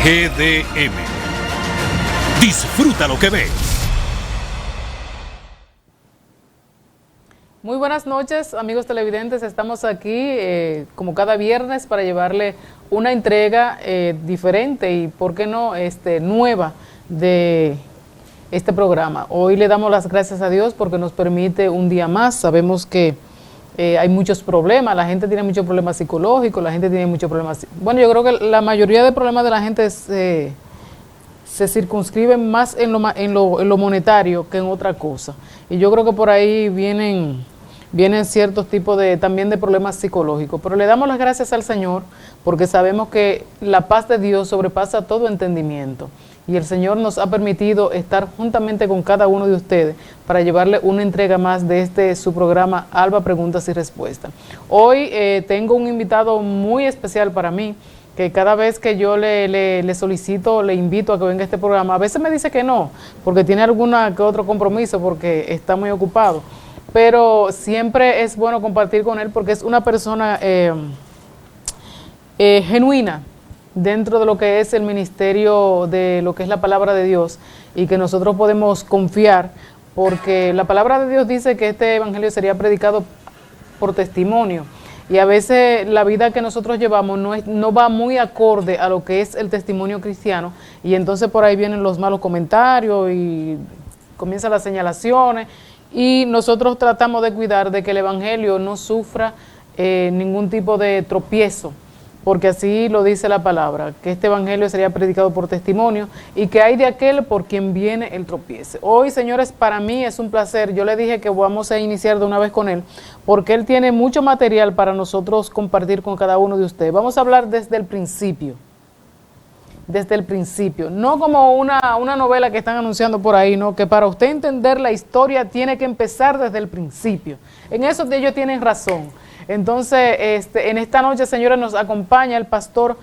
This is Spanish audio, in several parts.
GDM. Disfruta lo que ves. Muy buenas noches, amigos televidentes. Estamos aquí como cada viernes para llevarle una entrega diferente y, ¿por qué no, nueva de este programa? Hoy le damos las gracias a Dios porque nos permite un día más. Sabemos que hay muchos problemas, la gente tiene muchos problemas psicológicos, la gente tiene muchos problemas... Bueno, yo creo que la mayoría de problemas de la gente se circunscriben más en lo monetario que en otra cosa. Y yo creo que por ahí vienen ciertos tipos también de problemas psicológicos. Pero le damos las gracias al Señor porque sabemos que la paz de Dios sobrepasa todo entendimiento. Y el Señor nos ha permitido estar juntamente con cada uno de ustedes para llevarle una entrega más de su programa Alba Preguntas y Respuestas. Hoy tengo un invitado muy especial para mí, que cada vez que yo le solicito, le invito a que venga a este programa, a veces me dice que no, porque tiene alguna que otro compromiso, porque está muy ocupado. Pero siempre es bueno compartir con él porque es una persona genuina dentro de lo que es el ministerio de lo que es la palabra de Dios y que nosotros podemos confiar porque la palabra de Dios dice que este evangelio sería predicado por testimonio y a veces la vida que nosotros llevamos no va muy acorde a lo que es el testimonio cristiano y entonces por ahí vienen los malos comentarios y comienzan las señalaciones. Y nosotros tratamos de cuidar de que el evangelio no sufra ningún tipo de tropiezo, porque así lo dice la palabra, que este evangelio sería predicado por testimonio y que hay de aquel por quien viene el tropiece. Hoy, señores, para mí es un placer. Yo le dije que vamos a iniciar de una vez con él, porque él tiene mucho material para nosotros compartir con cada uno de ustedes. Vamos a hablar desde el principio. Desde el principio, no como una novela que están anunciando por ahí, no, que para usted entender la historia tiene que empezar desde el principio. En eso ellos tienen razón. Entonces, en esta noche, señores, nos acompaña el pastor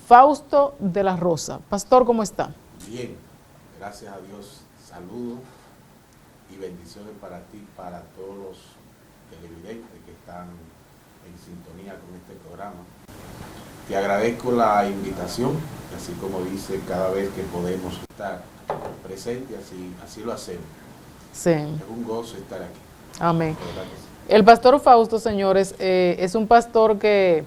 Fausto de la Rosa. Pastor, ¿cómo está? Bien, gracias a Dios. Saludos y bendiciones para ti, para todos los televidentes que están en sintonía con este programa. Te agradezco la invitación, así como dice, cada vez que podemos estar presentes, así lo hacemos. Sí. Es un gozo estar aquí. Amén. El pastor Fausto, señores, es un pastor que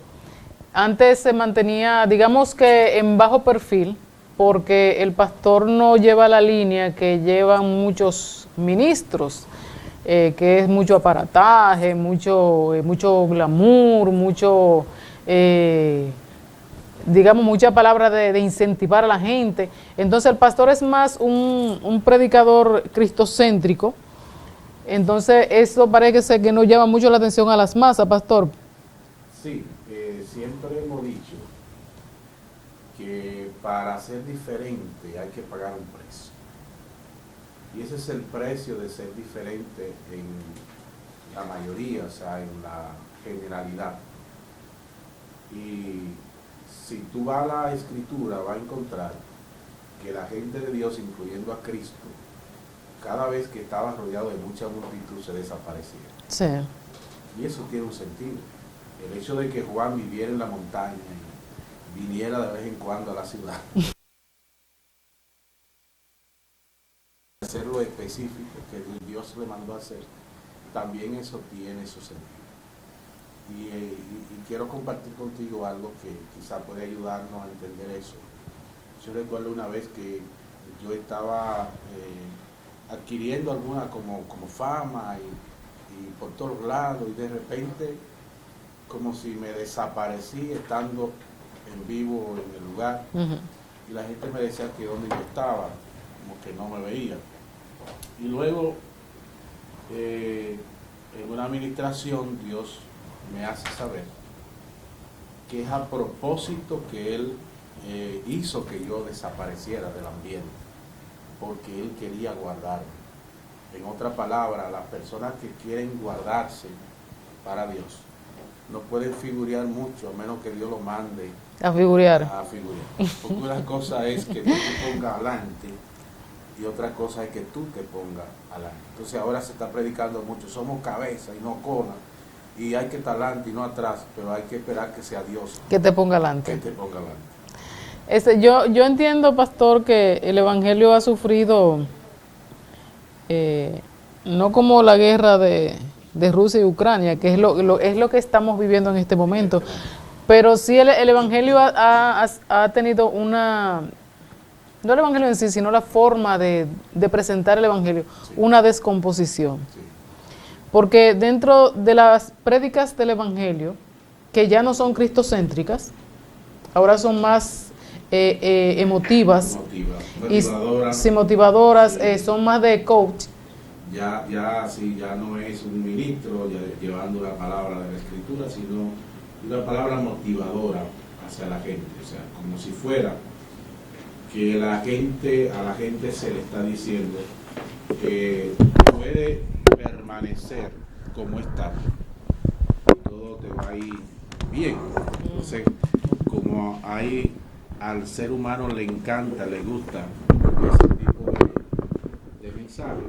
antes se mantenía, digamos que en bajo perfil, porque el pastor no lleva la línea que llevan muchos ministros, que es mucho aparataje, mucho glamour, digamos, mucha palabra de incentivar a la gente. Entonces el pastor es más un predicador cristocéntrico. Entonces eso parece que no llama mucho la atención a las masas, pastor. Sí, siempre hemos dicho que para ser diferente hay que pagar un precio. Y ese es el precio de ser diferente en la mayoría, o sea, en la generalidad. Y si tú vas a la Escritura, vas a encontrar que la gente de Dios, incluyendo a Cristo, cada vez que estaba rodeado de mucha multitud, se desaparecía. Sí. Y eso tiene un sentido. El hecho de que Juan viviera en la montaña y viniera de vez en cuando a la ciudad, hacer lo específico que Dios le mandó a hacer, también eso tiene su sentido. Y quiero compartir contigo algo que quizá puede ayudarnos a entender eso. Yo recuerdo una vez que yo estaba adquiriendo alguna como fama y por todos lados, y de repente como si me desaparecí estando en vivo en el lugar. Y la gente me decía que donde yo estaba, como que no me veía. Y luego en una administración Dios me hace saber que es a propósito que Él hizo que yo desapareciera del ambiente, porque Él quería guardarme. En otra palabra, las personas que quieren guardarse para Dios no pueden figurear mucho, a menos que Dios lo mande a figurear. Porque una cosa es que Dios te ponga adelante y otra cosa es que tú te pongas adelante. Entonces ahora se está predicando mucho, somos cabeza y no cola, y hay que estar adelante y no atrás, pero hay que esperar que sea Dios que te ponga adelante. Que te ponga adelante. Yo entiendo, pastor, que el Evangelio ha sufrido, no como la guerra de Rusia y Ucrania, que es lo que estamos viviendo en este momento, pero sí el Evangelio ha tenido no el Evangelio en sí, sino la forma de presentar el Evangelio, una descomposición. Porque dentro de las prédicas del Evangelio, que ya no son cristocéntricas, ahora son más emotivas, motivadoras, son más de coach. Ya no es un ministro llevando la palabra de la Escritura, sino una palabra motivadora hacia la gente, o sea, como si fuera que a la gente se le está diciendo que puede permanecer como está y todo te va a ir bien. Entonces, como al ser humano le encanta, le gusta ese tipo de mensaje,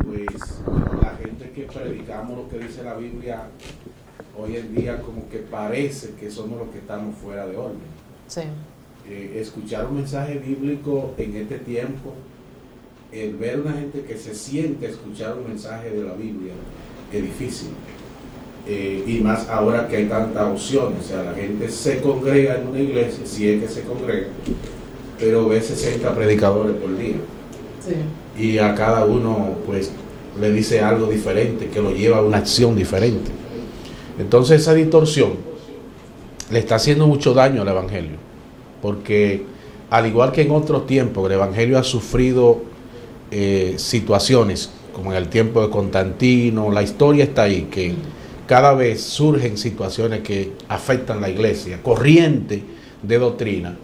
pues la gente que predicamos lo que dice la Biblia hoy en día como que parece que somos los que estamos fuera de orden. Sí. Escuchar un mensaje bíblico en este tiempo, el ver una gente que se siente a escuchar un mensaje de la Biblia es difícil. Y más ahora que hay tantas opciones, o sea, la gente se congrega en una iglesia, si es que se congrega, pero ve 60 predicadores por día. Sí. Y a cada uno pues le dice algo diferente, que lo lleva a una acción diferente. Entonces esa distorsión le está haciendo mucho daño al Evangelio, porque al igual que en otros tiempos, el Evangelio ha sufrido situaciones, como en el tiempo de Constantino, la historia está ahí, que cada vez surgen situaciones que afectan la iglesia, corriente de doctrina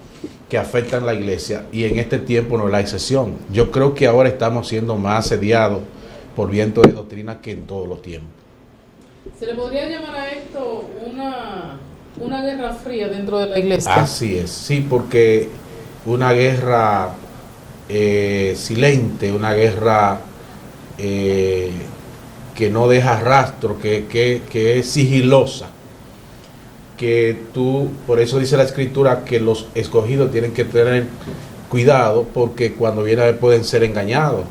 que afectan la iglesia, y en este tiempo no es la excepción. Yo creo que ahora estamos siendo más asediados por viento de doctrina que en todos los tiempos. ¿Se le podría llamar a esto una guerra fría dentro de la iglesia? Así es, sí, porque una guerra silente, una guerra que no deja rastro, que es sigilosa, que por eso dice la Escritura que los escogidos tienen que tener cuidado, porque cuando viene a ver pueden ser engañados,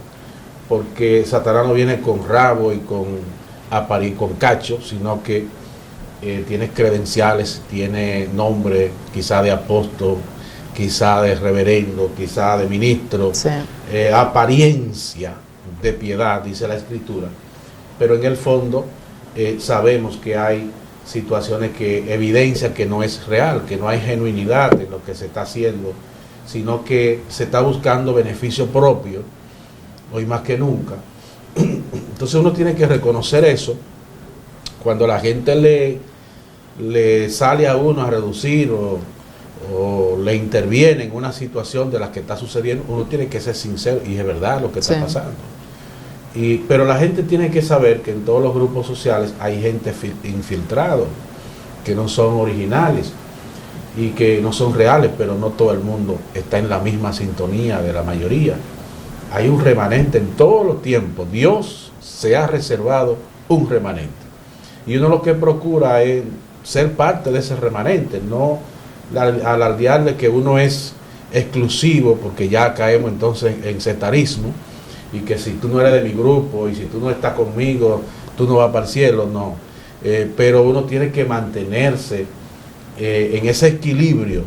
porque Satanás no viene con rabo y con cacho, sino que tiene credenciales, tiene nombre quizá de apóstol, quizá de reverendo, quizá de ministro, sí. Apariencia de piedad, dice la Escritura, pero en el fondo sabemos que hay situaciones que evidencian que no es real, que no hay genuinidad en lo que se está haciendo, sino que se está buscando beneficio propio, hoy más que nunca. Entonces uno tiene que reconocer eso. Cuando la gente le sale a uno a reducir o le interviene en una situación de la que está sucediendo, uno tiene que ser sincero y es verdad lo que está pasando. Pero la gente tiene que saber que en todos los grupos sociales hay gente infiltrado, que no son originales y que no son reales, pero no todo el mundo está en la misma sintonía de la mayoría. Hay un remanente en todos los tiempos. Dios se ha reservado un remanente. Y uno lo que procura es ser parte de ese remanente, no alardear de que uno es exclusivo, porque ya caemos entonces en sectarismo, y que si tú no eres de mi grupo y si tú no estás conmigo, tú no vas para el cielo, no. Pero uno tiene que mantenerse en ese equilibrio,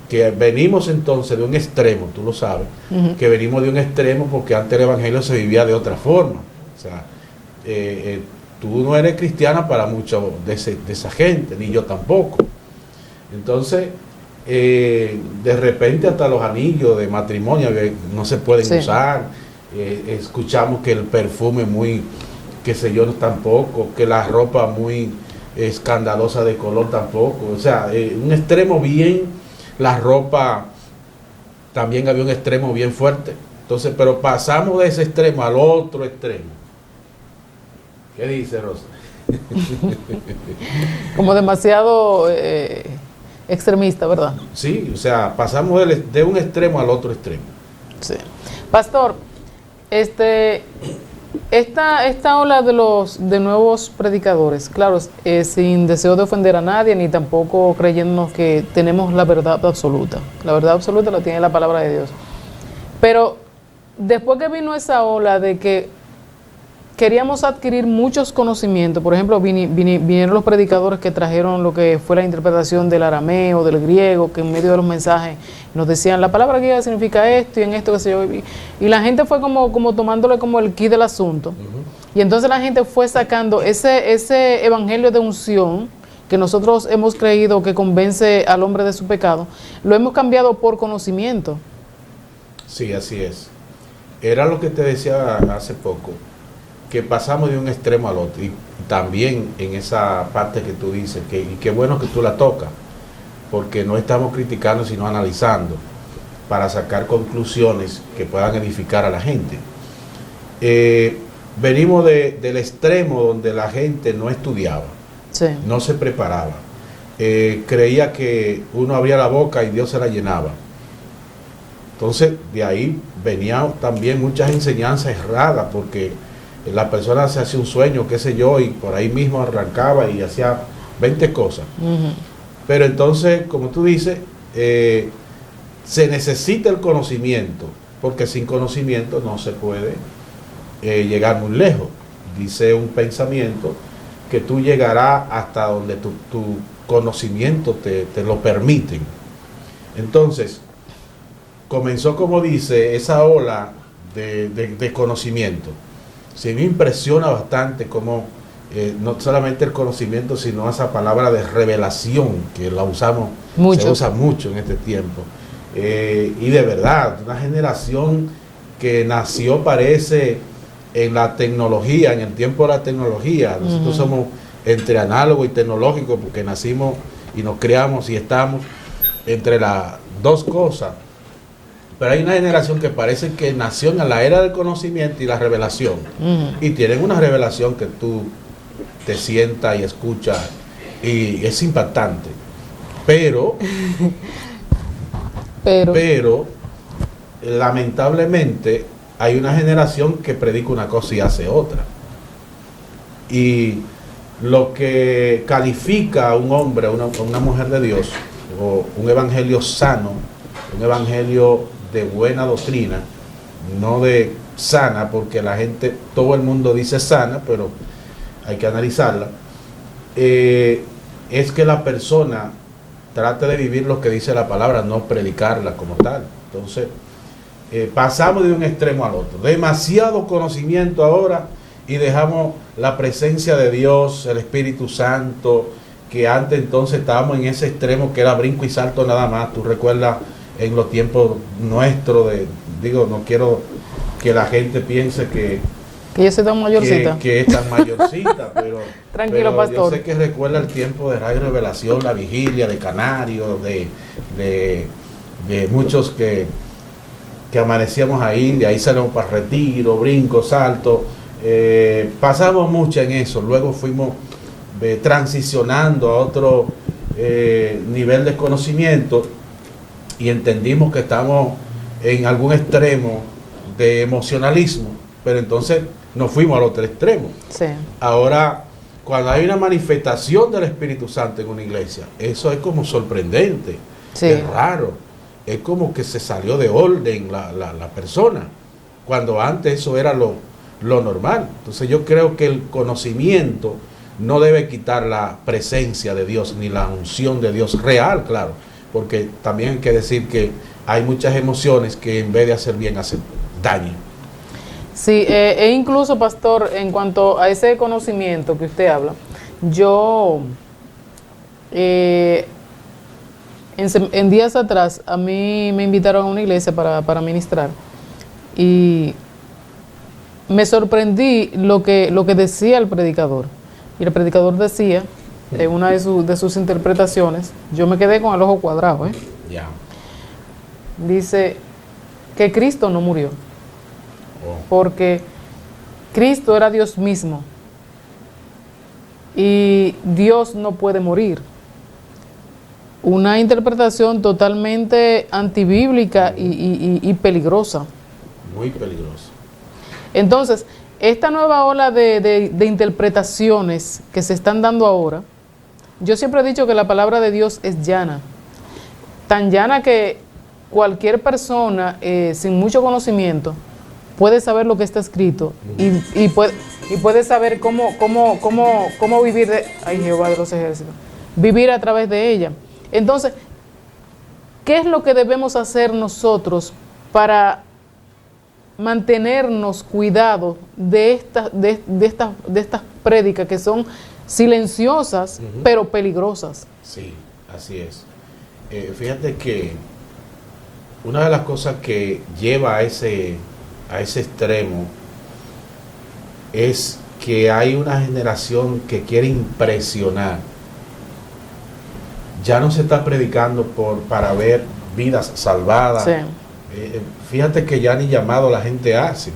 que venimos entonces de un extremo, tú lo sabes, que venimos de un extremo porque antes el Evangelio se vivía de otra forma. O sea, tú no eres cristiana para mucha de esa gente, ni yo tampoco. Entonces, de repente hasta los anillos de matrimonio no se pueden usar. Escuchamos que el perfume muy, qué sé yo, tampoco, que la ropa muy escandalosa de color tampoco. O sea, un extremo bien, la ropa también había un extremo bien fuerte. Entonces, pero pasamos de ese extremo al otro extremo. ¿Qué dice Rosa? Como demasiado extremista, ¿verdad? Sí, o sea, pasamos de un extremo al otro extremo. Sí. Pastor, Esta ola de nuevos predicadores, claro, sin deseo de ofender a nadie, ni tampoco creyéndonos que tenemos la verdad absoluta. La verdad absoluta la tiene la palabra de Dios. Pero después que vino esa ola de que queríamos adquirir muchos conocimientos, por ejemplo, vinieron los predicadores que trajeron lo que fue la interpretación del arameo, del griego, que en medio de los mensajes nos decían, la palabra griega significa esto y en esto, qué sé yo, y la gente fue como tomándole como el quid del asunto. Y entonces la gente fue sacando ese evangelio de unción que nosotros hemos creído que convence al hombre de su pecado, lo hemos cambiado por conocimiento. Sí, así es. Era lo que te decía hace poco, que pasamos de un extremo al otro, y también en esa parte que tú dices, y qué bueno que tú la tocas, porque no estamos criticando sino analizando para sacar conclusiones que puedan edificar a la gente. Venimos del extremo donde la gente no estudiaba, sí, no se preparaba, creía que uno abría la boca y Dios se la llenaba. Entonces de ahí venían también muchas enseñanzas erradas, porque la persona se hacía un sueño, qué sé yo, y por ahí mismo arrancaba y hacía 20 cosas. Pero entonces, como tú dices, se necesita el conocimiento, porque sin conocimiento no se puede llegar muy lejos. Dice un pensamiento que tú llegarás hasta donde tu conocimiento te lo permiten. Entonces, comenzó, como dice, esa ola de conocimiento. Se me impresiona bastante cómo no solamente el conocimiento, sino esa palabra de revelación, que la usamos, mucho. Se usa mucho en este tiempo. Y de verdad, una generación que nació, parece, en la tecnología, en el tiempo de la tecnología. Nosotros somos entre análogo y tecnológico, porque nacimos y nos criamos y estamos entre las dos cosas. Pero hay una generación que parece que nació en la era del conocimiento y la revelación. Y tienen una revelación que tú te sientas y escuchas y es impactante. Pero lamentablemente hay una generación que predica una cosa y hace otra. Y lo que califica a un hombre, a una mujer de Dios, o un evangelio sano, un evangelio de buena doctrina, no de sana, porque la gente, todo el mundo dice sana, pero hay que analizarla, es que la persona trate de vivir lo que dice la palabra, no predicarla como tal. Entonces, pasamos de un extremo al otro, demasiado conocimiento ahora, y dejamos la presencia de Dios, el Espíritu Santo, que antes entonces estábamos en ese extremo que era brinco y salto nada más. Tú recuerdas en los tiempos nuestros, no quiero que la gente piense que yo soy tan mayorcita, que es tan mayorcita, pero tranquilo, pero pastor, yo sé que recuerda el tiempo de Radio Revelación, la vigilia de Canario, de muchos que amanecíamos ahí, de ahí salimos para retiro, brinco, salto, pasamos mucho en eso. Luego fuimos transicionando a otro nivel de conocimiento, y entendimos que estamos en algún extremo de emocionalismo, pero entonces nos fuimos al otro extremo. Sí. Ahora, cuando hay una manifestación del Espíritu Santo en una iglesia, eso es como sorprendente, sí, es raro, es como que se salió de orden la persona, cuando antes eso era lo normal. Entonces yo creo que el conocimiento no debe quitar la presencia de Dios, ni la unción de Dios real, claro, porque también hay que decir que hay muchas emociones que en vez de hacer bien hacen daño. Sí, e incluso, pastor, en cuanto a ese conocimiento que usted habla, yo en días atrás a mí me invitaron a una iglesia para ministrar, y me sorprendí lo que decía el predicador. Y el predicador decía, en una de sus interpretaciones, yo me quedé con el ojo cuadrado, Yeah. Dice que Cristo no murió, porque Cristo era Dios mismo, y Dios no puede morir. Una interpretación totalmente antibíblica y peligrosa. Muy peligrosa. Entonces, esta nueva ola de interpretaciones que se están dando ahora, yo siempre he dicho que la palabra de Dios es llana, tan llana que cualquier persona sin mucho conocimiento puede saber lo que está escrito y puede saber cómo vivir ay, Jehová de los ejércitos, vivir a través de ella. Entonces, ¿qué es lo que debemos hacer nosotros para mantenernos cuidados de estas prédicas que son silenciosas, pero peligrosas? Sí, así es. Fíjate que una de las cosas que lleva a ese extremo es que hay una generación que quiere impresionar. Ya no se está predicando para ver vidas salvadas. Sí. Fíjate que ya ni llamado la gente hace,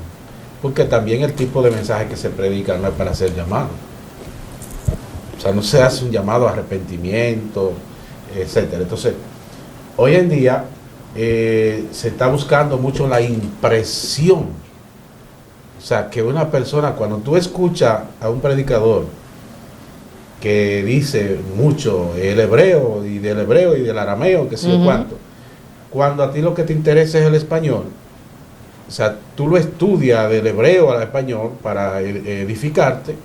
porque también el tipo de mensaje que se predica no es para ser llamado. O sea, no se hace un llamado a arrepentimiento, etcétera. Entonces, hoy en día se está buscando mucho la impresión. O sea, que una persona, cuando tú escuchas a un predicador que dice mucho el hebreo y del arameo, que sé yo cuánto, cuando a ti lo que te interesa es el español, o sea, tú lo estudias del hebreo al español para edificarte,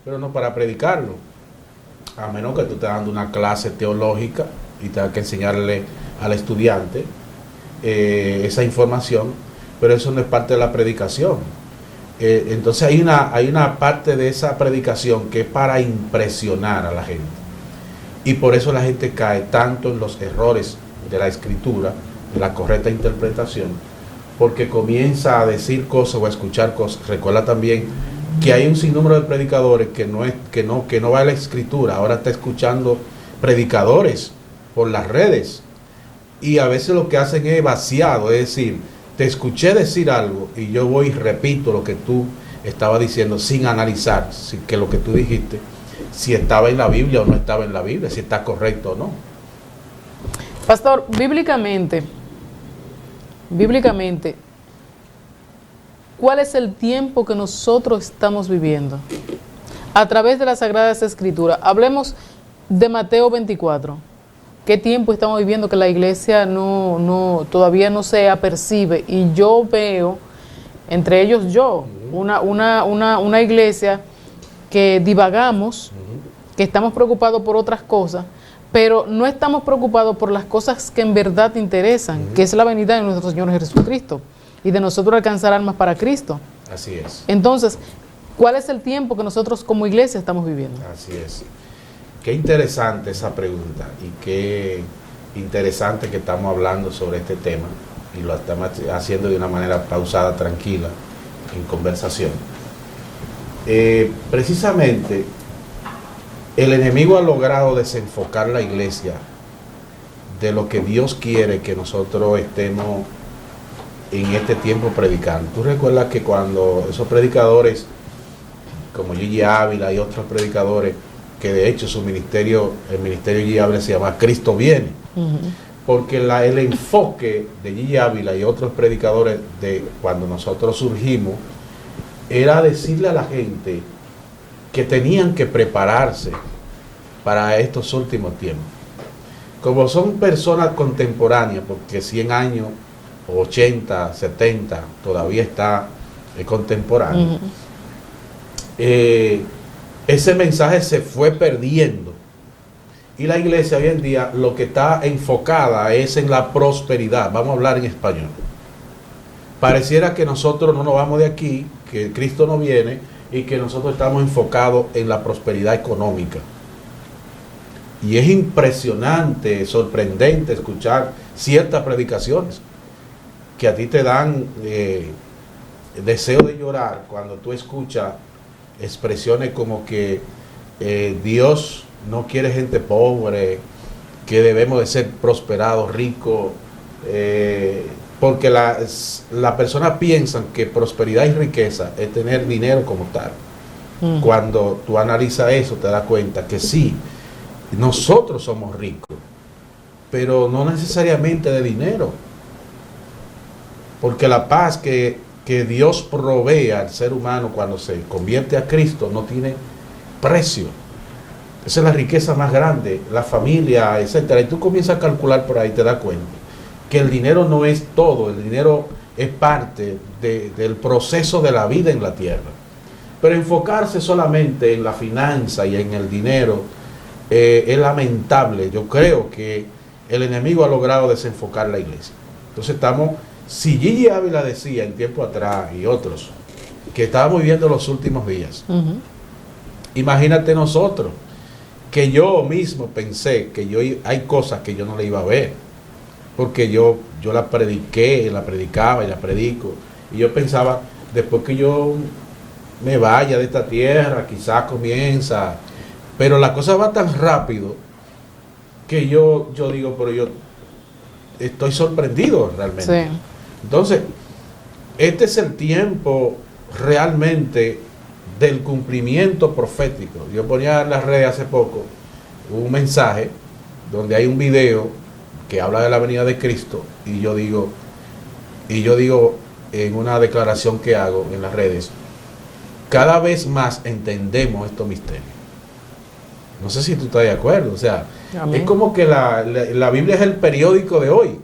pero no para predicarlo, a menos que tú estés dando una clase teológica y tengas que enseñarle al estudiante esa información, pero eso no es parte de la predicación. Entonces hay una parte de esa predicación que es para impresionar a la gente, y por eso la gente cae tanto en los errores de la escritura, de la correcta interpretación, porque comienza a decir cosas o a escuchar cosas. Recuerda también que hay un sinnúmero de predicadores que no va a la escritura, ahora está escuchando predicadores por las redes, y a veces lo que hacen es vaciado, es decir, te escuché decir algo y yo voy y repito lo que tú estabas diciendo sin analizar que lo que tú dijiste, si estaba en la Biblia o no estaba en la Biblia, si está correcto o no. Pastor, bíblicamente, ¿cuál es el tiempo que nosotros estamos viviendo? A través de las Sagradas Escrituras. Hablemos de Mateo 24. ¿Qué tiempo estamos viviendo que la iglesia todavía no se apercibe? Y yo veo, entre ellos yo, una iglesia que divagamos, que estamos preocupados por otras cosas, pero no estamos preocupados por las cosas que en verdad interesan, que es la venida de nuestro Señor Jesucristo y de nosotros alcanzar almas para Cristo. Así es. Entonces, ¿cuál es el tiempo que nosotros como iglesia estamos viviendo? Así es. Qué interesante esa pregunta, y qué interesante que estamos hablando sobre este tema y lo estamos haciendo de una manera pausada, tranquila, en conversación. Precisamente el enemigo ha logrado desenfocar la iglesia de lo que Dios quiere que nosotros estemos en este tiempo predicando. Tú recuerdas que cuando esos predicadores como Gigi Ávila y otros predicadores, que de hecho el ministerio de Gigi Ávila se llama Cristo Viene, porque el enfoque de Gigi Ávila y otros predicadores de cuando nosotros surgimos era decirle a la gente que tenían que prepararse para estos últimos tiempos. Como son personas contemporáneas, porque 100 años, 80, 70, todavía está contemporáneo, ese mensaje se fue perdiendo, y la iglesia hoy en día lo que está enfocada es en la prosperidad. Vamos a hablar en español. Pareciera que nosotros no nos vamos de aquí, que Cristo no viene y que nosotros estamos enfocados en la prosperidad económica. Y es impresionante, sorprendente escuchar ciertas predicaciones que a ti te dan deseo de llorar cuando tú escuchas expresiones como que Dios no quiere gente pobre, que debemos de ser prosperados, ricos, porque la persona piensa que prosperidad y riqueza es tener dinero como tal. Cuando tú analizas eso, te das cuenta que sí, nosotros somos ricos, pero no necesariamente de dinero, porque la paz que que Dios provee al ser humano cuando se convierte a Cristo no tiene precio. Esa es la riqueza más grande, la familia, etcétera. Y tú comienzas a calcular por ahí, te das cuenta que el dinero no es todo, el dinero es parte del proceso de la vida en la tierra. Pero enfocarse solamente en la finanza y en el dinero es lamentable. Yo creo que el enemigo ha logrado desenfocar la iglesia. Entonces si Gigi Ávila decía en tiempo atrás y otros, que estábamos viviendo los últimos días, imagínate nosotros, que yo mismo pensé que hay cosas que yo no le iba a ver, porque yo la prediqué, la predicaba y la predico, y yo pensaba, después que yo me vaya de esta tierra, quizás comienza, pero la cosa va tan rápido que yo digo, pero yo estoy sorprendido realmente. Sí. Entonces, este es el tiempo realmente del cumplimiento profético. Yo ponía en las redes hace poco un mensaje donde hay un video que habla de la venida de Cristo, y yo digo en una declaración que hago en las redes, cada vez más entendemos estos misterios. No sé si tú estás de acuerdo. O sea, amén. Es como que la Biblia es el periódico de hoy.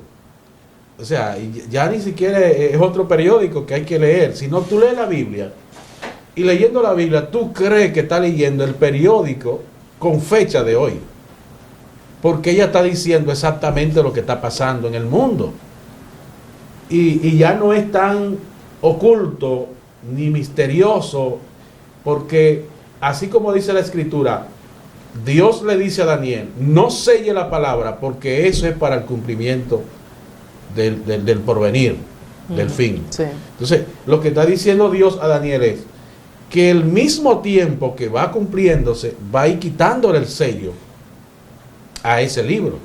O sea, ya ni siquiera es otro periódico que hay que leer, sino tú lees la Biblia, y leyendo la Biblia tú crees que estás leyendo el periódico con fecha de hoy, porque ella está diciendo exactamente lo que está pasando en el mundo, y ya no es tan oculto ni misterioso, porque así como dice la Escritura, Dios le dice a Daniel, no selle la palabra, porque eso es para el cumplimiento del porvenir, del fin. Sí. Entonces, lo que está diciendo Dios a Daniel es que el mismo tiempo que va cumpliéndose, va a ir quitándole el sello a ese libro.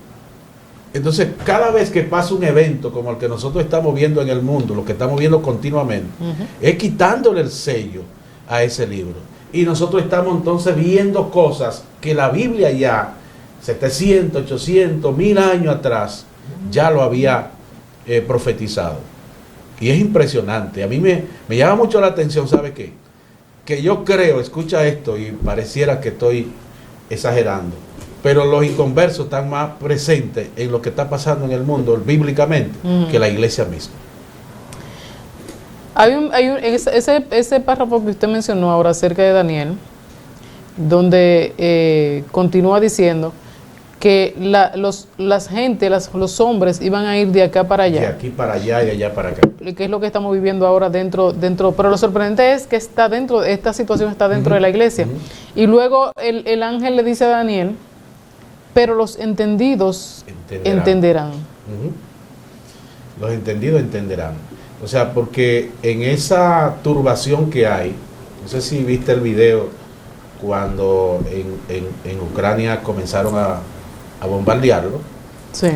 Entonces, cada vez que pasa un evento como el que nosotros estamos viendo en el mundo, lo que estamos viendo continuamente, es quitándole el sello a ese libro. Y nosotros estamos entonces viendo cosas que la Biblia ya, 700, 800, 1000 años atrás, ya lo había profetizado. Y es impresionante. A mí me llama mucho la atención, ¿sabe qué? Que yo creo, escucha esto y pareciera que estoy exagerando, pero los inconversos están más presentes en lo que está pasando en el mundo bíblicamente que la iglesia misma. Ese párrafo que usted mencionó ahora acerca de Daniel, donde continúa diciendo que los hombres iban a ir de acá para allá. De aquí para allá y de allá para acá. Que es lo que estamos viviendo ahora dentro, pero lo sorprendente es que esta situación está dentro de la iglesia. Y luego el ángel le dice a Daniel, pero los entendidos entenderán. Los entendidos entenderán. O sea, porque en esa turbación que hay, no sé si viste el video cuando en Ucrania comenzaron a bombardearlo, sí,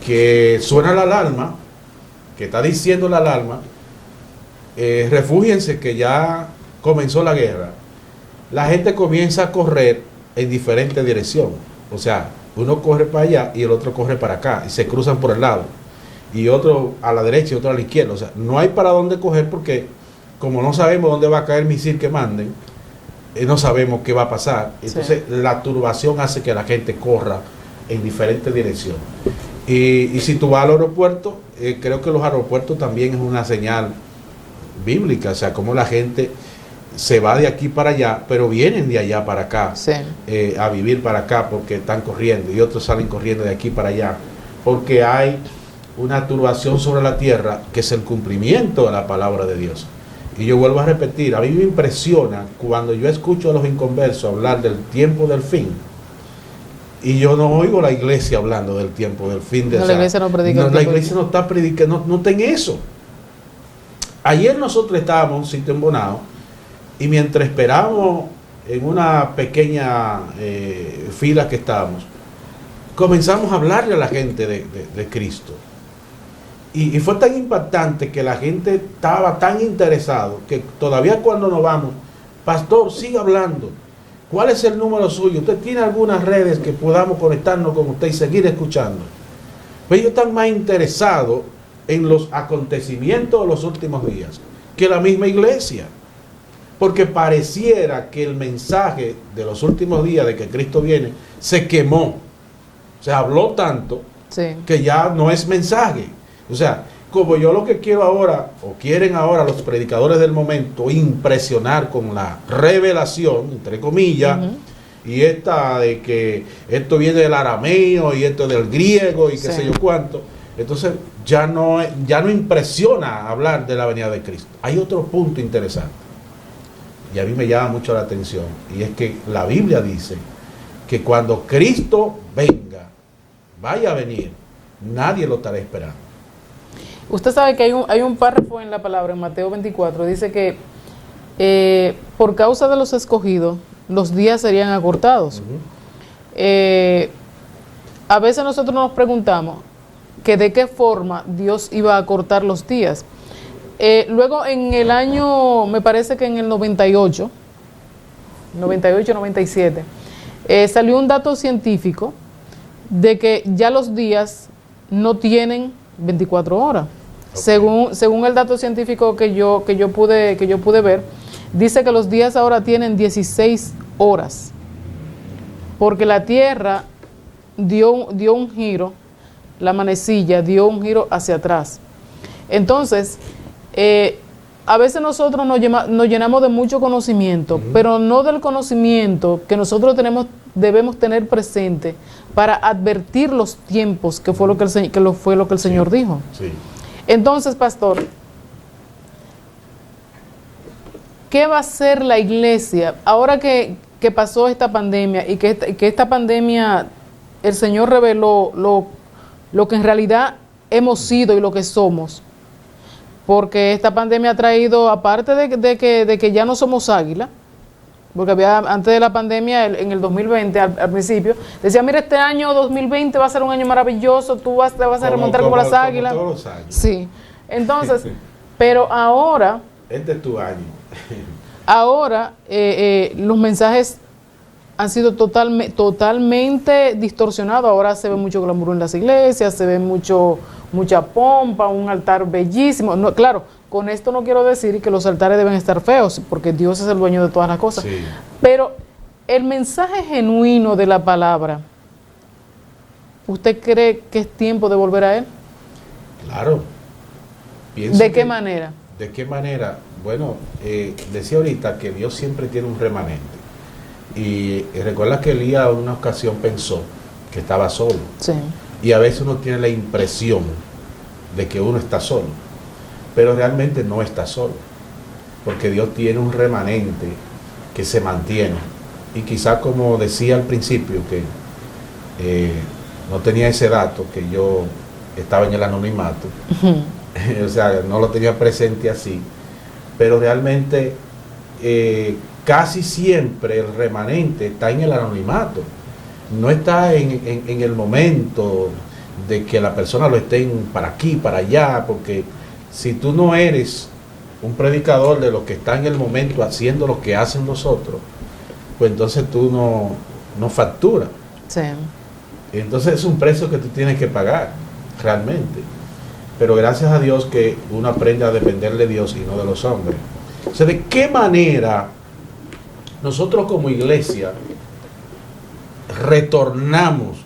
que suena la alarma, que está diciendo la alarma, refúgiense que ya comenzó la guerra. La gente comienza a correr en diferentes direcciones. O sea, uno corre para allá y el otro corre para acá, y se cruzan por el lado, y otro a la derecha y otro a la izquierda. O sea, no hay para dónde coger, porque como no sabemos dónde va a caer el misil que manden, no sabemos qué va a pasar. Entonces la turbación hace que la gente corra en diferentes direcciones. Y si tú vas al aeropuerto, creo que los aeropuertos también es una señal bíblica. O sea, como la gente se va de aquí para allá, pero vienen de allá para acá, sí, a vivir para acá, porque están corriendo, y otros salen corriendo de aquí para allá, porque hay una turbación sobre la tierra, que es el cumplimiento de la palabra de Dios. Y yo vuelvo a repetir, a mí me impresiona cuando yo escucho a los inconversos hablar del tiempo del fin, y yo no oigo la iglesia hablando del tiempo del fin. La iglesia no predica. No, la iglesia no está predicando, no está en eso. Ayer nosotros estábamos en un sitio en Bonao, y mientras esperábamos en una pequeña fila que estábamos, comenzamos a hablarle a la gente de Cristo. Y fue tan impactante que la gente estaba tan interesado que todavía cuando nos vamos, pastor, siga hablando. ¿Cuál es el número suyo? ¿Usted tiene algunas redes que podamos conectarnos con usted y seguir escuchando? Pues ellos están más interesados en los acontecimientos de los últimos días que la misma iglesia. Porque pareciera que el mensaje de los últimos días de que Cristo viene se quemó. Se habló tanto que ya no es mensaje. O sea, como yo lo que quiero ahora, o quieren ahora los predicadores del momento, impresionar con la revelación, entre comillas, y esta de que esto viene del arameo y esto del griego y qué sé yo cuánto. Entonces ya no impresiona hablar de la venida de Cristo. Hay otro punto interesante, y a mí me llama mucho la atención, y es que la Biblia dice que cuando Cristo venga, vaya a venir, nadie lo estará esperando. Usted sabe que hay un párrafo en la palabra, en Mateo 24, dice que por causa de los escogidos, los días serían acortados. A veces nosotros nos preguntamos que de qué forma Dios iba a acortar los días. Luego en el año, me parece que en el 98, 97, salió un dato científico de que ya los días no tienen 24 horas. Según el dato científico que yo pude ver, dice que los días ahora tienen 16 horas, porque la Tierra dio un giro, la manecilla dio un giro hacia atrás. Entonces, a veces nosotros nos llenamos de mucho conocimiento, pero no del conocimiento que nosotros debemos tener presente para advertir los tiempos, que fue lo que el Señor dijo. Sí. Entonces, pastor, ¿qué va a hacer la iglesia ahora que pasó esta pandemia y que esta pandemia el Señor reveló lo que en realidad hemos sido y lo que somos? Porque esta pandemia ha traído, aparte de que ya no somos águila, porque antes de la pandemia, en el 2020, al principio, decía, mira, este año 2020 va a ser un año maravilloso, te vas a remontar como las águilas. Como todos los años. Sí, entonces, pero ahora... Este es tu año. Ahora, los mensajes han sido totalmente distorsionados. Ahora se ve mucho glamour en las iglesias, se ve mucha pompa, un altar bellísimo. No, claro, con esto no quiero decir que los altares deben estar feos, porque Dios es el dueño de todas las cosas. Sí. Pero el mensaje genuino de la palabra, ¿usted cree que es tiempo de volver a él? Claro. ¿De qué manera? ¿De qué manera? Bueno, decía ahorita que Dios siempre tiene un remanente. Y recuerda que Elías en una ocasión pensó que estaba solo. Sí. Y a veces uno tiene la impresión de que uno está solo, pero realmente no está solo, porque Dios tiene un remanente que se mantiene. Y quizás, como decía al principio, que no tenía ese dato, que yo estaba en el anonimato, o sea, no lo tenía presente así, pero realmente casi siempre el remanente está en el anonimato. No está en el momento de que la persona lo estén para aquí, para allá, porque si tú no eres un predicador de los que está en el momento haciendo lo que hacen los otros, pues entonces tú no facturas. Sí. Entonces es un precio que tú tienes que pagar, realmente. Pero gracias a Dios que uno aprende a depender de Dios y no de los hombres. O sea, ¿de qué manera nosotros como iglesia retornamos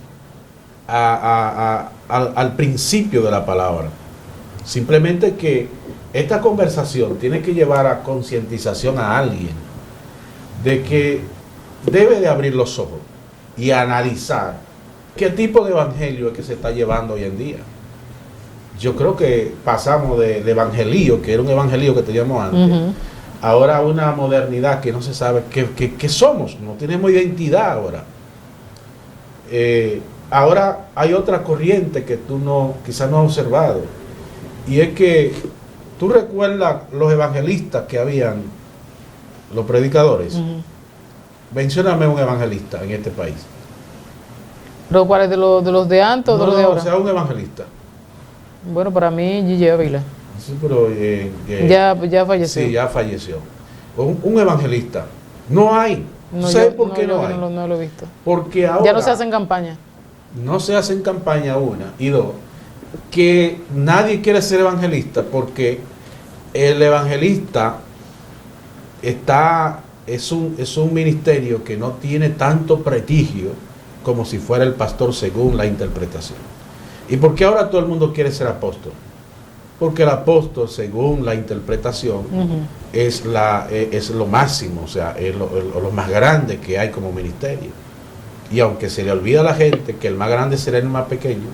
al principio de la palabra? Simplemente que esta conversación tiene que llevar a concientización a alguien de que debe de abrir los ojos y analizar qué tipo de evangelio es que se está llevando hoy en día. Yo creo que pasamos del evangelio, que era un evangelio que teníamos antes, ahora a una modernidad que no se sabe qué somos, no tenemos identidad ahora. Ahora hay otra corriente que tú quizás no has observado, y es que tú recuerdas los evangelistas que habían, los predicadores. Mencióname un evangelista en este país. ¿Pero cuál es de los de antes o de los de ahora? O sea, un evangelista. Bueno, para mí, Gigi Ávila. Sí, pero ya falleció. Sí, ya falleció. Un evangelista. No hay. No, ¿Sabes por qué no hay? No lo he visto. Porque ahora Ya no se hacen campaña. No se hacen campaña, una. Y dos, que nadie quiere ser evangelista porque el evangelista es un ministerio que no tiene tanto prestigio como si fuera el pastor según la interpretación. ¿Y por qué ahora todo el mundo quiere ser apóstol? Porque el apóstol, según la interpretación, es lo máximo, o sea, es lo más grande que hay como ministerio. Y aunque se le olvida a la gente que el más grande será el más pequeño,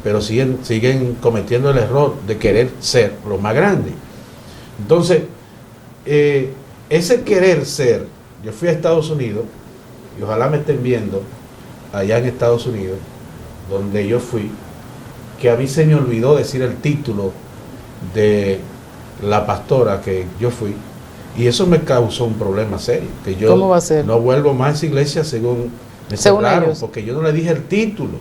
pero siguen cometiendo el error de querer ser lo más grande. Entonces, ese querer ser, yo fui a Estados Unidos, y ojalá me estén viendo allá en Estados Unidos, donde yo fui, que a mí se me olvidó decir el título de la pastora que yo fui, y eso me causó un problema serio, que yo ¿Cómo va a ser? no vuelvo más a esa iglesia según ellos, porque yo no le dije el título.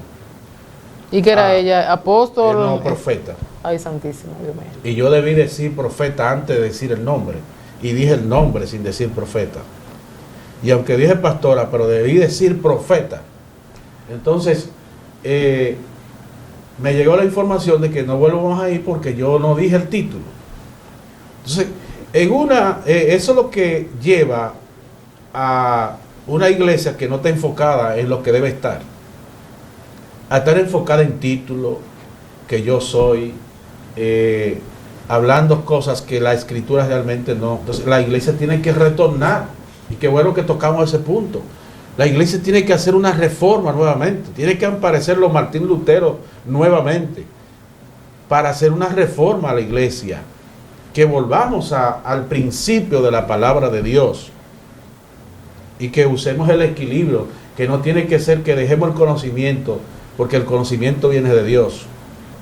¿Y qué era ella? ¿Apóstol? No, profeta. Ay, santísimo, Dios mío. Y yo debí decir profeta antes de decir el nombre, y dije el nombre sin decir profeta. Y aunque dije pastora, pero debí decir profeta. Entonces, me llegó la información de que no vuelvo más a ir porque yo no dije el título. Entonces, eso es lo que lleva a una iglesia que no está enfocada en lo que debe estar. A estar enfocada en título, que yo soy, hablando cosas que la escritura realmente no. Entonces, la iglesia tiene que retornar. Y qué bueno que tocamos ese punto. La iglesia tiene que hacer una reforma nuevamente. Tiene que aparecer los Martín Lutero nuevamente. Para hacer una reforma a la iglesia. Que volvamos al principio de la palabra de Dios. Y que usemos el equilibrio. Que no tiene que ser que dejemos el conocimiento. Porque el conocimiento viene de Dios.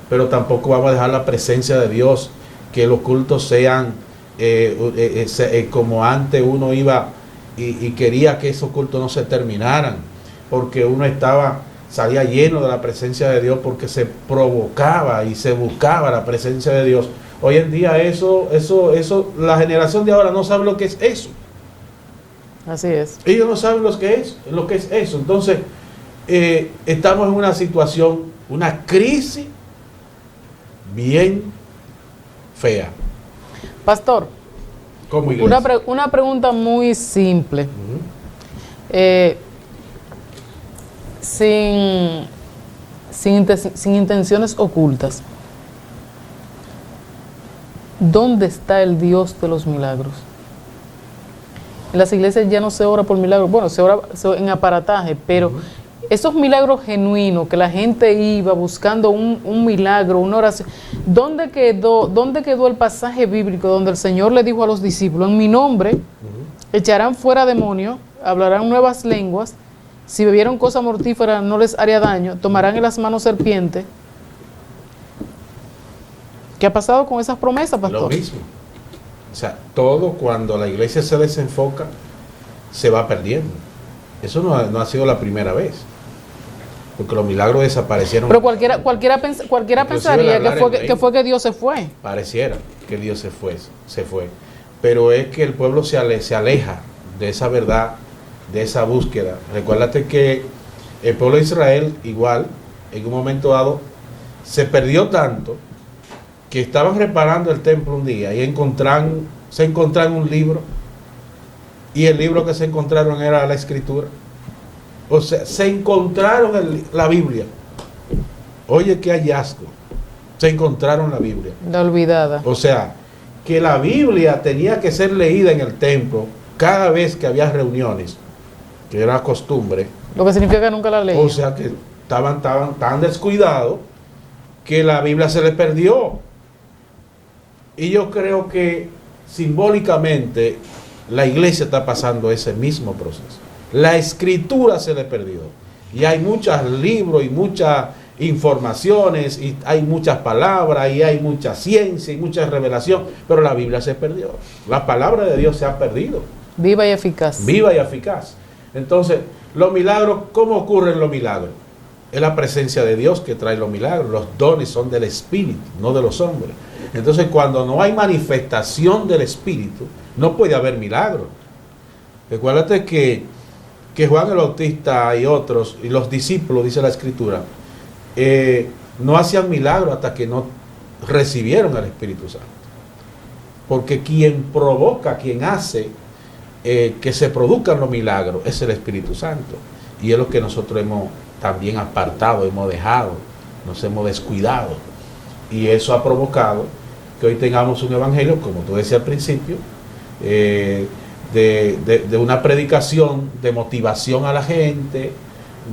Pero tampoco vamos a dejar la presencia de Dios. Que los cultos sean como antes uno iba y quería que esos cultos no se terminaran, porque uno salía lleno de la presencia de Dios, porque se provocaba y se buscaba la presencia de Dios. Hoy en día la generación de ahora no sabe lo que es eso. Así es. Ellos no saben lo que es eso. Entonces, estamos en una situación, una crisis bien fea. Pastor, Como iglesia. una pregunta muy simple. Sin intenciones ocultas. ¿Dónde está el Dios de los milagros? En las iglesias ya no se ora por milagros. Bueno, se ora en aparataje, pero esos milagros genuinos que la gente iba buscando un milagro, una oración. ¿Dónde quedó el pasaje bíblico donde el Señor le dijo a los discípulos: en mi nombre echarán fuera demonios, hablarán nuevas lenguas, si bebieron cosa mortífera no les haría daño, tomarán en las manos serpientes? ¿Qué ha pasado con esas promesas, pastor? Lo mismo. O sea, todo cuando la iglesia se desenfoca, se va perdiendo. Eso no ha sido la primera vez. Porque los milagros desaparecieron. Pero cualquiera pensaría que fue que Dios se fue. Pareciera que Dios se fue. Pero es que el pueblo se aleja de esa verdad, de esa búsqueda. Recuérdate que el pueblo de Israel, igual, en un momento dado, se perdió tanto que estaban reparando el templo un día y se encontraron un libro, y el libro que se encontraron era la Escritura. O sea, se encontraron la Biblia. Oye, qué hallazgo. Se encontraron la Biblia. La olvidada. O sea, que la Biblia tenía que ser leída en el templo cada vez que había reuniones, que era costumbre. Lo que significa que nunca la leí. O sea, que estaban tan descuidados que la Biblia se les perdió. Y yo creo que simbólicamente la iglesia está pasando ese mismo proceso. La escritura se le perdió. Y hay muchos libros y muchas informaciones, y hay muchas palabras, y hay mucha ciencia y mucha revelación, pero la Biblia se perdió. La palabra de Dios se ha perdido. Viva y eficaz. Viva y eficaz. Entonces, los milagros, ¿cómo ocurren los milagros? Es la presencia de Dios que trae los milagros. Los dones son del Espíritu, no de los hombres. Entonces, cuando no hay manifestación del Espíritu, no puede haber milagro. Recuérdate que Juan el Bautista y otros, y los discípulos, dice la Escritura, no hacían milagro hasta que no recibieron al Espíritu Santo. porque quien provoca, quien hace que se produzcan los milagros es el Espíritu Santo. Y es lo que nosotros hemos también apartado, hemos dejado, nos hemos descuidado. Y eso ha provocado que hoy tengamos un evangelio, como tú decías al principio, de una predicación de motivación a la gente,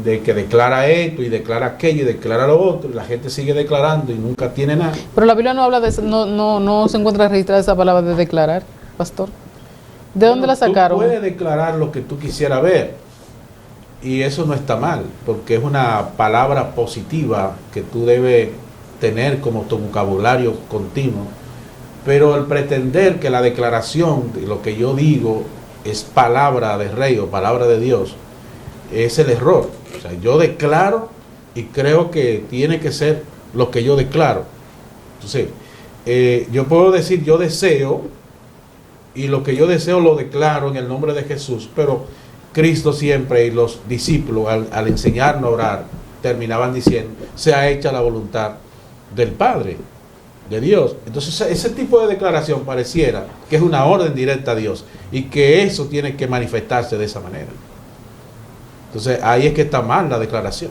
de que declara esto y declara aquello y declara lo otro, y la gente sigue declarando y nunca tiene nada. Pero la Biblia no habla de eso, no se encuentra registrada esa palabra de declarar, pastor. ¿De dónde la sacaron? Tú puedes declarar lo que tú quisieras ver, y eso no está mal, porque es una palabra positiva que tú debes tener como tu vocabulario continuo. Pero el pretender que la declaración de lo que yo digo es palabra de rey o palabra de Dios, es el error. O sea, yo declaro y creo que tiene que ser lo que yo declaro. Entonces, yo puedo decir yo deseo, y lo que yo deseo lo declaro en el nombre de Jesús, pero Cristo siempre y los discípulos al enseñarnos a orar terminaban diciendo, sea hecha la voluntad del Padre, de Dios. Entonces ese tipo de declaración pareciera que es una orden directa a Dios y que eso tiene que manifestarse de esa manera. Entonces ahí es que está mal la declaración,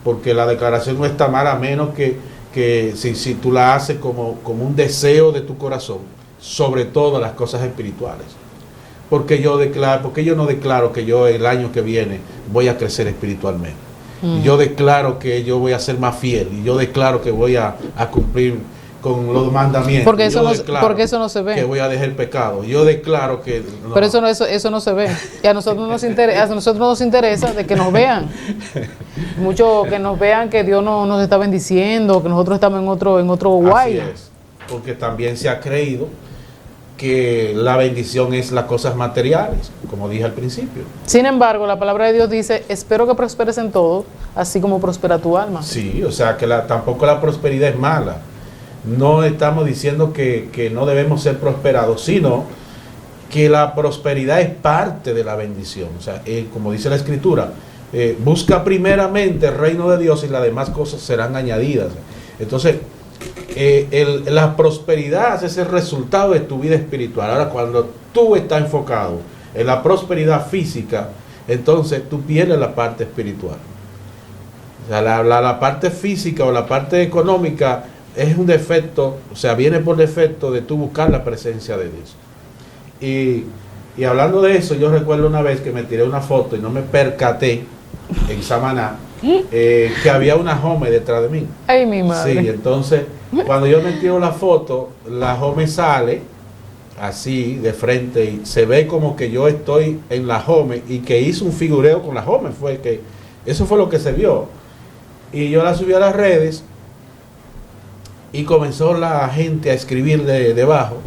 porque la declaración no está mal a menos que si tú la haces como un deseo de tu corazón, sobre todo las cosas espirituales. Porque yo no declaro que yo el año que viene voy a crecer espiritualmente. Y yo declaro que yo voy a ser más fiel, y yo declaro que voy a cumplir con los mandamientos. Porque eso no se ve. Que voy a dejar el pecado. Yo declaro que no. Pero eso no se ve. Y a nosotros nos interesa de que nos vean. Mucho que nos vean que Dios nos está bendiciendo, que nosotros estamos en otro guay. Así es. Porque también se ha creído que la bendición es las cosas materiales, como dije al principio. Sin embargo, la palabra de Dios dice, espero que prosperes en todo, así como prospera tu alma. Sí, o sea que tampoco la prosperidad es mala. No estamos diciendo que no debemos ser prosperados, sino que la prosperidad es parte de la bendición. O sea, como dice la Escritura, busca primeramente el reino de Dios y las demás cosas serán añadidas. Entonces, la prosperidad es el resultado de tu vida espiritual. Ahora, cuando tú estás enfocado en la prosperidad física, entonces tú pierdes la parte espiritual. O sea, la parte física o la parte económica es un defecto, o sea, viene por defecto de tú buscar la presencia de Dios. Y hablando de eso, yo recuerdo una vez que me tiré una foto y no me percaté en Samaná que había una Home detrás de mí. Ay, mi madre. Sí, entonces cuando yo me tiro la foto, la Home sale así de frente y se ve como que yo estoy en la Home y que hizo un figureo con la Home. Eso fue lo que se vio. Y yo la subí a las redes y comenzó la gente a escribir debajo,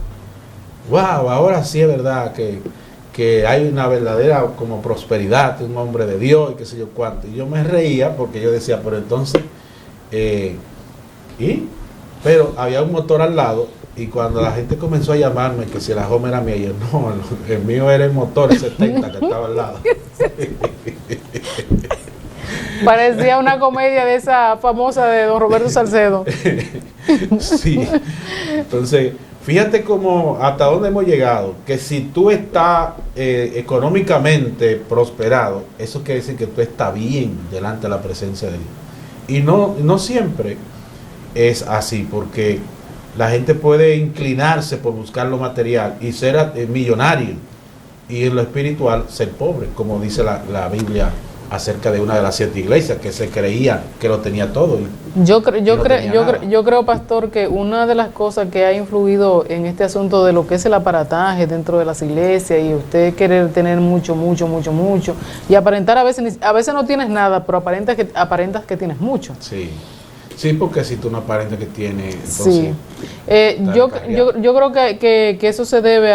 wow, ahora sí es verdad que hay una verdadera como prosperidad de un hombre de Dios y qué sé yo cuánto. Y yo me reía porque yo decía, pero entonces, pero había un motor al lado y cuando la gente comenzó a llamarme que si la Home era mía, yo no, el mío era el motor 70 que estaba al lado. Parecía una comedia de esa famosa de don Roberto Salcedo. Sí, entonces fíjate cómo hasta dónde hemos llegado, que si tú estás económicamente prosperado, eso quiere decir que tú estás bien delante de la presencia de Dios. Y no siempre es así, porque la gente puede inclinarse por buscar lo material y ser millonario, y en lo espiritual ser pobre, como dice la Biblia acerca de una de las 7 iglesias que se creía que lo tenía todo. Yo creo, pastor, que una de las cosas que ha influido en este asunto de lo que es el aparataje dentro de las iglesias y usted querer tener mucho y aparentar, a veces no tienes nada, pero aparentas que tienes mucho. Sí, porque si tú no aparentas que tienes, Sí. entonces Yo creo que eso se debe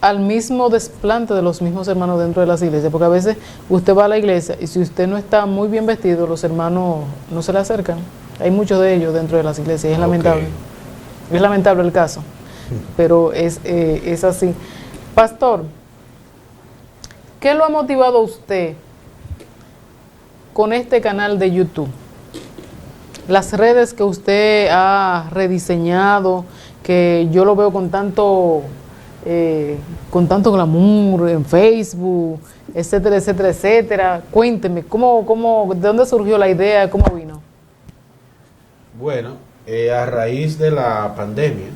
al mismo desplante de los mismos hermanos dentro de las iglesias, porque a veces usted va a la iglesia y si usted no está muy bien vestido, los hermanos no se le acercan. Hay muchos de ellos dentro de las iglesias y es lamentable. Es lamentable el caso, pero es así. Pastor, ¿qué lo ha motivado a usted con este canal de YouTube? Las redes que usted ha rediseñado, que yo lo veo con tanto glamour en Facebook, etcétera, etcétera, etcétera. Cuénteme, ¿de dónde surgió la idea? ¿Cómo vino? Bueno, a raíz de la pandemia,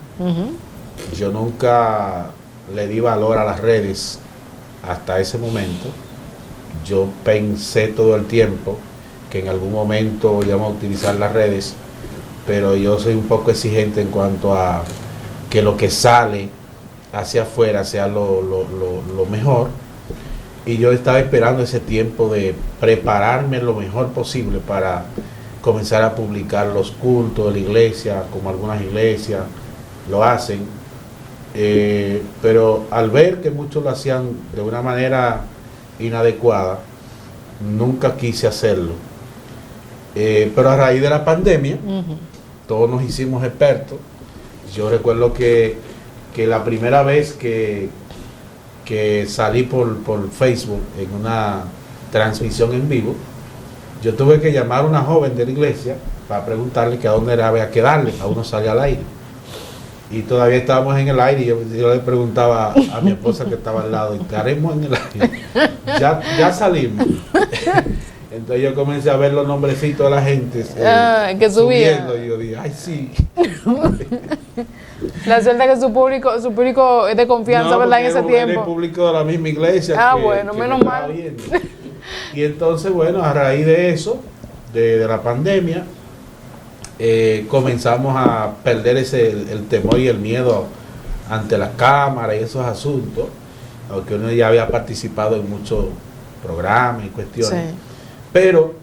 yo nunca le di valor a las redes hasta ese momento. Yo pensé todo el tiempo que en algún momento íbamos a utilizar las redes, pero yo soy un poco exigente en cuanto a que lo que sale hacia afuera sea lo mejor, y yo estaba esperando ese tiempo de prepararme lo mejor posible para comenzar a publicar los cultos de la iglesia, como algunas iglesias lo hacen, pero al ver que muchos lo hacían de una manera inadecuada, nunca quise hacerlo. Pero a raíz de la pandemia, todos nos hicimos expertos. Yo recuerdo que la primera vez que salí por Facebook en una transmisión en vivo, yo tuve que llamar a una joven de la iglesia para preguntarle que a dónde había que darle, a uno salía al aire. Y todavía estábamos en el aire, y yo le preguntaba a mi esposa que estaba al lado, ¿estaremos en el aire? Ya salimos. Entonces yo comencé a ver los nombrecitos de la gente que subía. Y yo dije, ay, sí. La suerte que su público es de confianza, ¿verdad? En ese tiempo. Era el público de la misma iglesia. Bueno, menos mal. Y entonces, bueno, a raíz de eso, de la pandemia, comenzamos a perder el temor y el miedo ante las cámaras y esos asuntos, aunque uno ya había participado en muchos programas y cuestiones. Sí. Pero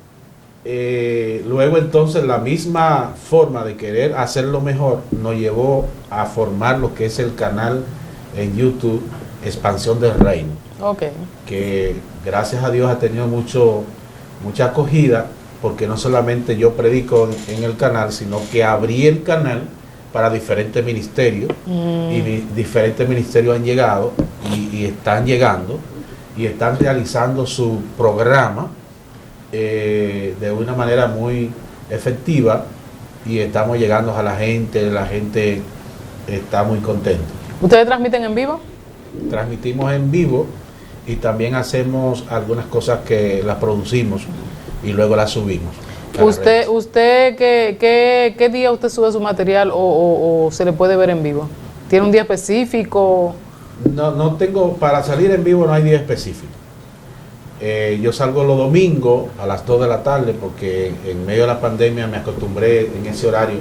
luego entonces la misma forma de querer hacerlo mejor nos llevó a formar lo que es el canal en YouTube Expansión del Reino, que gracias a Dios ha tenido mucha acogida, porque no solamente yo predico en el canal, sino que abrí el canal para diferentes ministerios, y diferentes ministerios han llegado y están llegando y están realizando su programa de una manera muy efectiva, y estamos llegando a la gente está muy contenta. ¿Ustedes transmiten en vivo? Transmitimos en vivo, y también hacemos algunas cosas que las producimos y luego las subimos. ¿Usted qué día usted sube su material o se le puede ver en vivo? ¿Tiene un día específico? No tengo, para salir en vivo no hay día específico. Yo salgo los domingos a las 2 de la tarde, porque en medio de la pandemia me acostumbré en ese horario,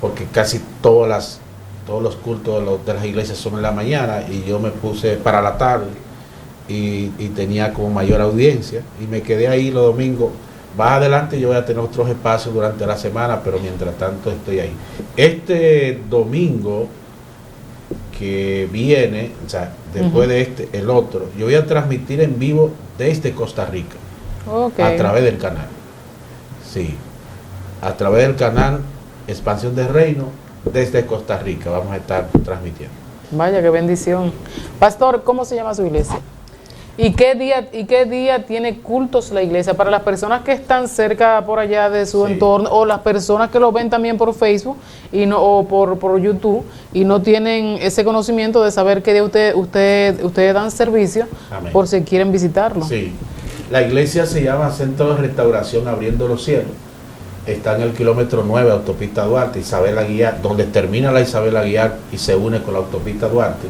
porque casi todos los cultos de las iglesias son en la mañana, y yo me puse para la tarde y tenía como mayor audiencia, y me quedé ahí los domingos. Más adelante yo voy a tener otros espacios durante la semana, pero mientras tanto estoy ahí. Este domingo que viene, o sea, después de el otro, yo voy a transmitir en vivo desde Costa Rica, a través del canal. Sí, a través del canal Expansión del Reino, desde Costa Rica vamos a estar transmitiendo. Vaya, qué bendición. Pastor, ¿cómo se llama su iglesia? ¿Y qué día tiene cultos la iglesia? Para las personas que están cerca por allá de su entorno, o las personas que lo ven también por Facebook o por YouTube, y no tienen ese conocimiento de saber qué día ustedes dan servicio. Amén. Por si quieren visitarlo. Sí, la iglesia se llama Centro de Restauración Abriendo los Cielos. Está en el kilómetro 9, autopista Duarte, Isabel Aguiar, donde termina la Isabel Aguiar y se une con la autopista Duarte,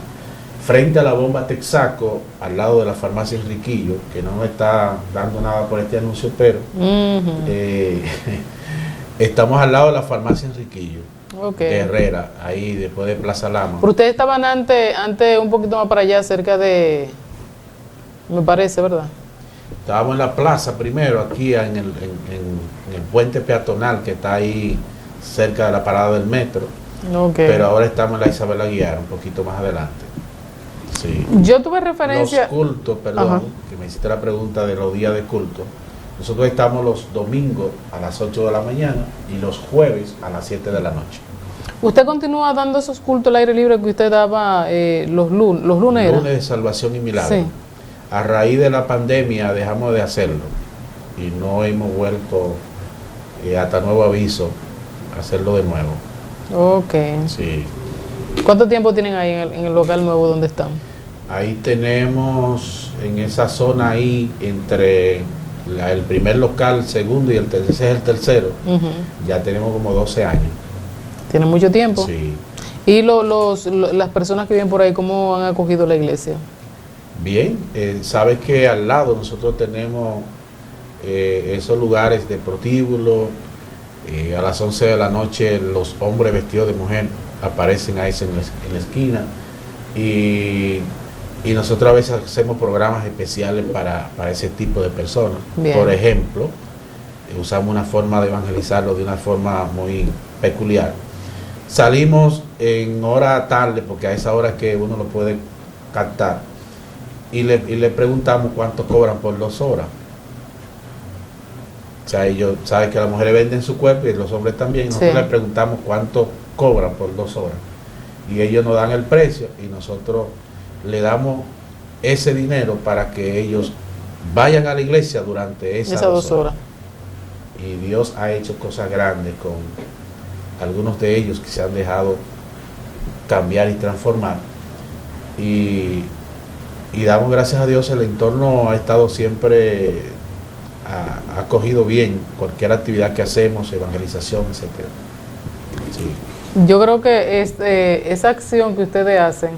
frente a la bomba Texaco, al lado de la farmacia Enriquillo, que no me está dando nada por este anuncio, pero estamos al lado de la farmacia Enriquillo, de Herrera, ahí después de Plaza Lama. Pero ustedes estaban antes un poquito más para allá, cerca de, me parece, ¿verdad? Estábamos en la plaza primero, aquí en el puente peatonal que está ahí cerca de la parada del metro, pero ahora estamos en la Isabel Aguiar, un poquito más adelante. Sí. Yo tuve referencia... Los cultos, perdón, que me hiciste la pregunta de los días de culto. Nosotros estamos los domingos a las 8 de la mañana y los jueves a las 7 de la noche. ¿Usted continúa dando esos cultos al aire libre que usted daba los lunes? Lunes de Salvación y Milagro. Sí. A raíz de la pandemia dejamos de hacerlo y no hemos vuelto hasta nuevo aviso a hacerlo de nuevo. Ok. Sí. ¿Cuánto tiempo tienen ahí en el local nuevo donde están? Ahí tenemos en esa zona ahí entre el primer local, el segundo y ese es el tercero. Ya tenemos como 12 años. ¿Tienen mucho tiempo? Sí. ¿Y las personas que viven por ahí, cómo han acogido la iglesia? Bien, sabes que al lado nosotros tenemos esos lugares de prostíbulo. A las 11 de la noche los hombres vestidos de mujer aparecen ahí en la esquina. Y nosotros a veces hacemos programas especiales para ese tipo de personas. Bien. Por ejemplo, usamos una forma de evangelizarlo de una forma muy peculiar. Salimos en hora tarde, porque a esa hora que uno lo puede captar, y le preguntamos cuánto cobran por 2 horas. O sea, ellos saben que las mujeres venden su cuerpo y los hombres también. Nosotros les preguntamos cuánto cobran por 2 horas. Y ellos nos dan el precio y nosotros le damos ese dinero para que ellos vayan a la iglesia durante esas 2 horas. Y Dios ha hecho cosas grandes con algunos de ellos que se han dejado cambiar y transformar. Y damos gracias a Dios, el entorno ha estado siempre, ha acogido bien cualquier actividad que hacemos, evangelización, etcétera. Sí. Yo creo que esa acción que ustedes hacen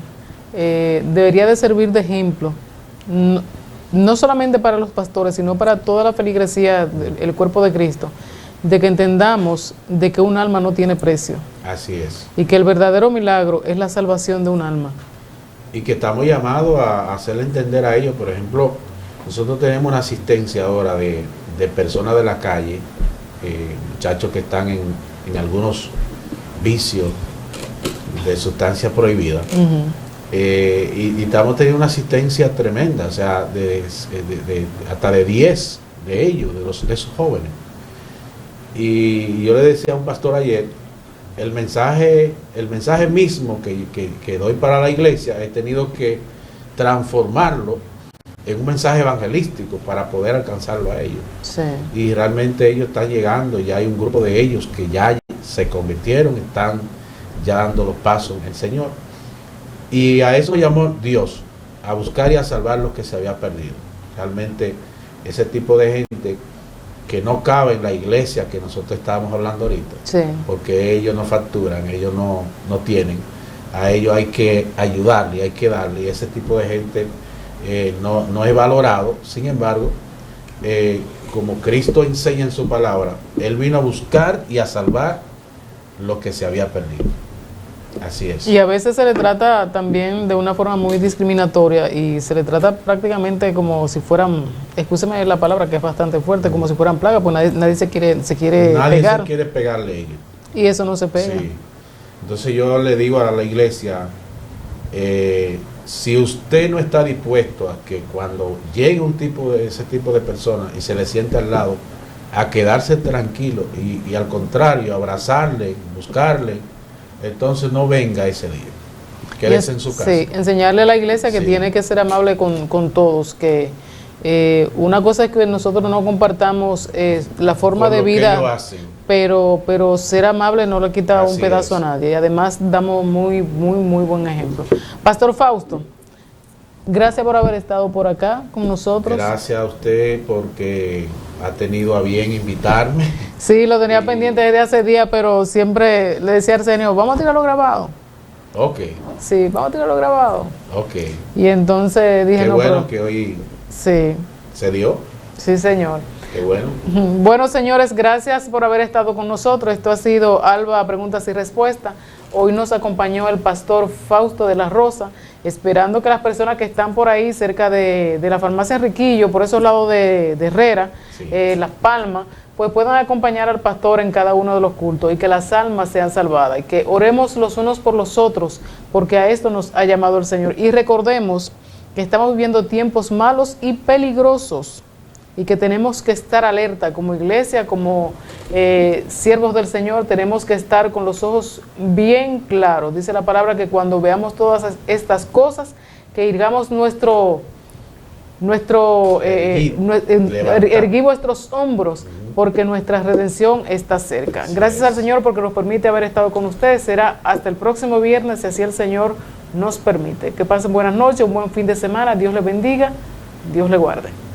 debería de servir de ejemplo, no solamente para los pastores, sino para toda la feligresía, el cuerpo de Cristo, de que entendamos de que un alma no tiene precio. Así es. Y que el verdadero milagro es la salvación de un alma. Y que estamos llamados a hacerle entender a ellos. Por ejemplo, nosotros tenemos una asistencia ahora de personas de la calle, muchachos que están en algunos vicios de sustancias prohibidas. Y estamos teniendo una asistencia tremenda, o sea, hasta de 10 de ellos, de esos jóvenes. Y yo le decía a un pastor ayer, el mensaje mismo que doy para la iglesia, he tenido que transformarlo en un mensaje evangelístico para poder alcanzarlo a ellos. Sí. Y realmente ellos están llegando, ya hay un grupo de ellos que ya se convirtieron, están ya dando los pasos en el Señor. Y a eso llamó Dios, a buscar y a salvar los que se había perdido. Realmente ese tipo de gente que no cabe en la iglesia que nosotros estábamos hablando ahorita, Sí. porque ellos no facturan, ellos no tienen, a ellos hay que ayudarle, hay que darle, y ese tipo de gente no es valorado. Sin embargo, como Cristo enseña en su palabra, Él vino a buscar y a salvar lo que se había perdido. Así es. Y a veces se le trata también de una forma muy discriminatoria y se le trata prácticamente como si fueran, excúseme la palabra que es bastante fuerte, como si fueran plagas, pues nadie se quiere Nadie pegar. se quiere pegarle a ellos. Y eso no se pega. Sí. Entonces yo le digo a la iglesia, si usted no está dispuesto a que cuando llegue ese tipo de personas y se le siente al lado, a quedarse tranquilo y al contrario, abrazarle, buscarle, entonces no venga ese día. Quédese en su casa. Sí, enseñarle a la iglesia que Sí. tiene que ser amable con todos, que una cosa es que nosotros no compartamos la forma Por de lo que vida, ellos hacen. pero ser amable no le quita Así un pedazo es. a nadie. Y además damos muy buen ejemplo. Pastor Fausto, gracias por haber estado por acá con nosotros. Gracias a usted porque ha tenido a bien invitarme. Sí, lo tenía Y- pendiente desde hace días, pero siempre le decía al Señor, vamos a tirarlo grabado. Ok, Sí, vamos a tirarlo grabado. ok. Y entonces dije, Qué no, bueno pero que hoy sí, se dio. sí, Señor. Qué bueno. Bueno, señores, gracias por haber estado con nosotros. Esto ha sido Alba Preguntas y Respuestas. Hoy nos acompañó el pastor Fausto de la Rosa, esperando que las personas que están por ahí cerca de la farmacia Enriquillo, por esos lados de Herrera, Sí. Las Palmas, pues puedan acompañar al pastor en cada uno de los cultos y que las almas sean salvadas y que oremos los unos por los otros, porque a esto nos ha llamado el Señor. Y recordemos que estamos viviendo tiempos malos y peligrosos, y que tenemos que estar alerta como iglesia, como siervos del Señor, tenemos que estar con los ojos bien claros. Dice la palabra que cuando veamos todas estas cosas, que ergamos erguí vuestros hombros, porque nuestra redención está cerca. Gracias al Señor porque nos permite haber estado con ustedes. Será hasta el próximo viernes, si así el Señor nos permite. Que pasen buenas noches, un buen fin de semana. Dios les bendiga, Dios les guarde.